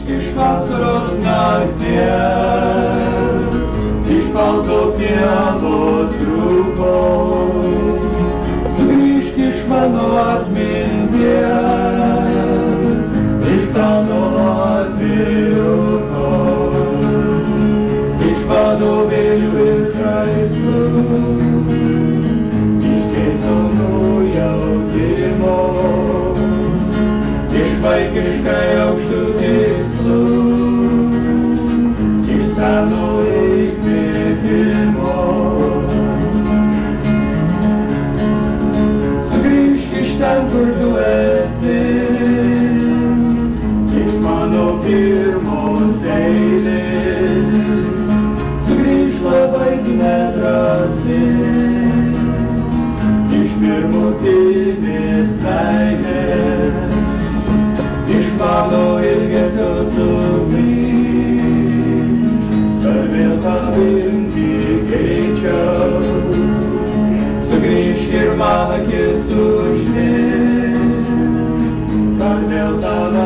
Sugrįžk iš vasaros nakties, iš balto pievos rūkos, sugrįžk iš mano atminties, iš tavo atviruko, iš vadovėlių ir žaislų, iš keistų jautimo, iš vaikiškai aukštų tikslų, iš seno įkvėpimo. Sugrįžk iš ten, kur tu esi, iš mano pirmos eilės, sugrįžk labai nedrąsi, iš pirmutinės meilės, iš mano ilgesio sugrįžk, kad vėl tavim tikėčiau. Sugrįžk ir man akis užmiršk, kad vėl tave